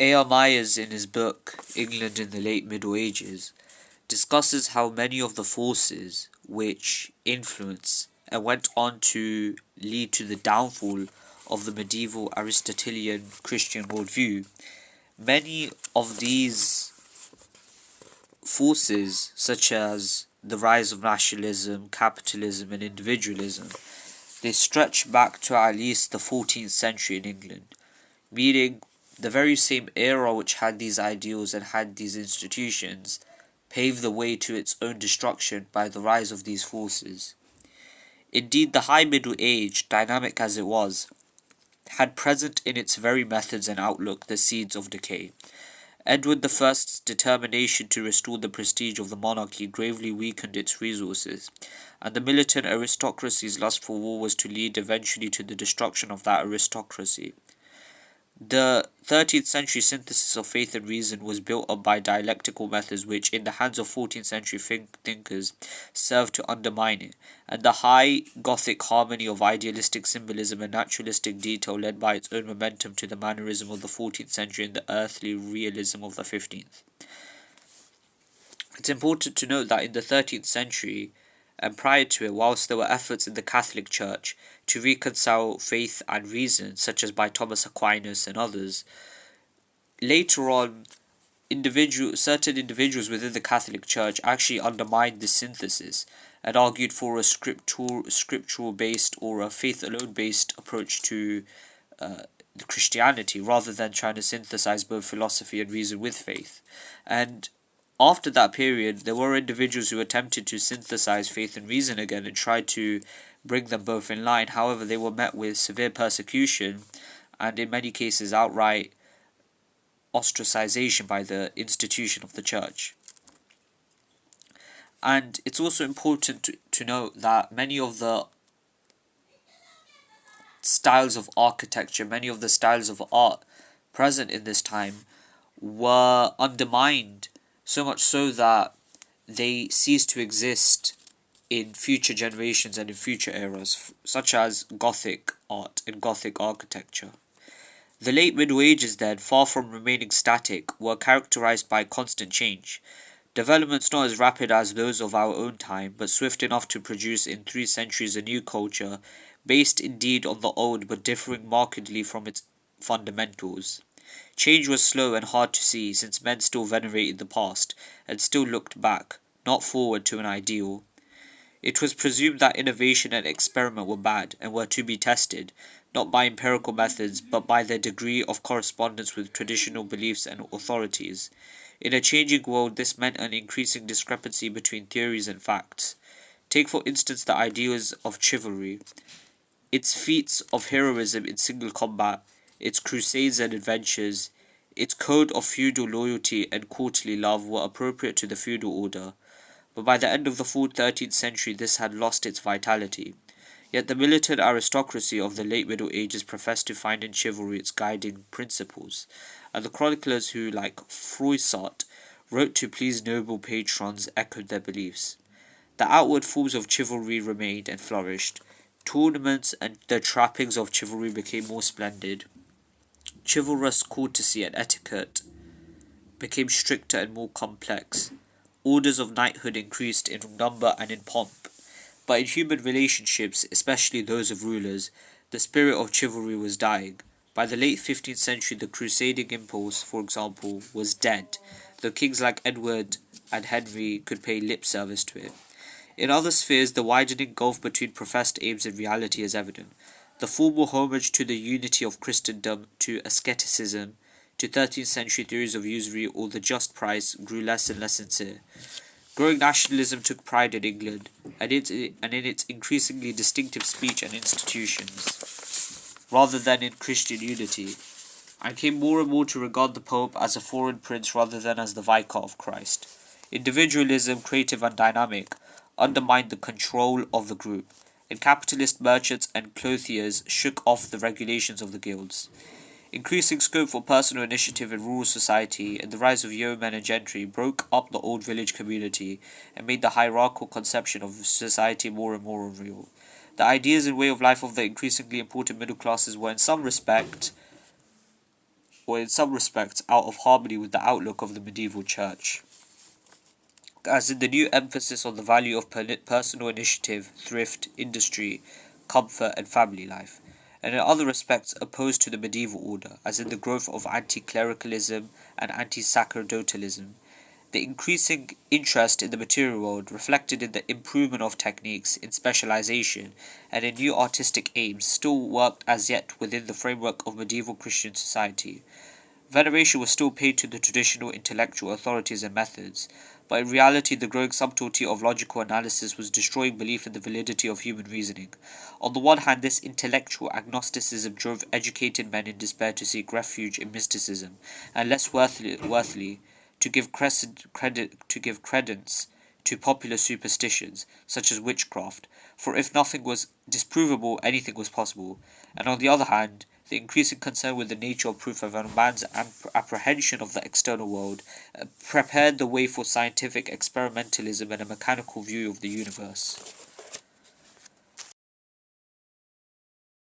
A.R. Myers, in his book England in the Late Middle Ages, discusses how many of the forces which influence and went on to lead to the downfall of the medieval Aristotelian Christian worldview, many of these forces, such as the rise of nationalism, capitalism, and individualism, they stretch back to at least the 14th century in England, meaning the very same era which had these ideals and had these institutions paved the way to its own destruction by the rise of these forces. Indeed, the High Middle Age, dynamic as it was, had present in its very methods and outlook the seeds of decay. Edward I's determination to restore the prestige of the monarchy gravely weakened its resources, and the militant aristocracy's lust for war was to lead eventually to the destruction of that aristocracy. The 13th century synthesis of faith and reason was built up by dialectical methods which, in the hands of 14th century thinkers, served to undermine it, and the high Gothic harmony of idealistic symbolism and naturalistic detail led by its own momentum to the mannerism of the 14th century and the earthly realism of the 15th. It's important to note that in the 13th century, and prior to it, whilst there were efforts in the Catholic Church to reconcile faith and reason, such as by Thomas Aquinas and others, later on, certain individuals within the Catholic Church actually undermined this synthesis and argued for a scriptural-based or a faith-alone-based approach to Christianity, rather than trying to synthesize both philosophy and reason with faith. And after that period, there were individuals who attempted to synthesize faith and reason again and tried to bring them both in line. However, they were met with severe persecution and in many cases outright ostracization by the institution of the church. And it's also important to note that many of the styles of architecture, many of the styles of art present in this time were undermined, so much so that they ceased to exist in future generations and in future eras, such as Gothic art and Gothic architecture. The late Middle Ages, then, far from remaining static, were characterized by constant change. Developments not as rapid as those of our own time, but swift enough to produce in 3 centuries a new culture, based indeed on the old but differing markedly from its fundamentals. Change was slow and hard to see, since men still venerated the past, and still looked back, not forward, to an ideal. It was presumed that innovation and experiment were bad, and were to be tested, not by empirical methods, but by their degree of correspondence with traditional beliefs and authorities. In a changing world, this meant an increasing discrepancy between theories and facts. Take for instance the ideals of chivalry. Its feats of heroism in single combat, its crusades and adventures, its code of feudal loyalty and courtly love were appropriate to the feudal order, but by the end of the full 13th century this had lost its vitality. Yet the militant aristocracy of the late Middle Ages professed to find in chivalry its guiding principles, and the chroniclers who, like Froissart, wrote to please noble patrons echoed their beliefs. The outward forms of chivalry remained and flourished. Tournaments and the trappings of chivalry became more splendid. Chivalrous courtesy and etiquette became stricter and more complex. Orders of knighthood increased in number and in pomp. But in human relationships, especially those of rulers, the spirit of chivalry was dying. By the late 15th century, the crusading impulse, for example, was dead, though kings like Edward and Henry could pay lip service to it. In other spheres, the widening gulf between professed aims and reality is evident. The formal homage to the unity of Christendom, to asceticism, to 13th century theories of usury or the just price grew less and less sincere. Growing nationalism took pride in England, and in its increasingly distinctive speech and institutions, rather than in Christian unity, and came more and more to regard the Pope as a foreign prince rather than as the vicar of Christ. Individualism, creative and dynamic, undermined the control of the group, and capitalist merchants and clothiers shook off the regulations of the guilds. Increasing scope for personal initiative in rural society and the rise of yeomen and gentry broke up the old village community and made the hierarchical conception of society more and more unreal. The ideas and way of life of the increasingly important middle classes were in some respect or in some respects out of harmony with the outlook of the medieval church, as in the new emphasis on the value of personal initiative, thrift, industry, comfort, and family life, and in other respects opposed to the medieval order, as in the growth of anti-clericalism and anti-sacerdotalism. The increasing interest in the material world reflected in the improvement of techniques, in specialization, and in new artistic aims still worked as yet within the framework of medieval Christian society. Veneration was still paid to the traditional intellectual authorities and methods, but in reality the growing subtlety of logical analysis was destroying belief in the validity of human reasoning. On the one hand, this intellectual agnosticism drove educated men in despair to seek refuge in mysticism, and less worthily to give credence to popular superstitions, such as witchcraft, for if nothing was disprovable, anything was possible, and on the other hand, the increasing concern with the nature of proof of a man's apprehension of the external world prepared the way for scientific experimentalism and a mechanical view of the universe.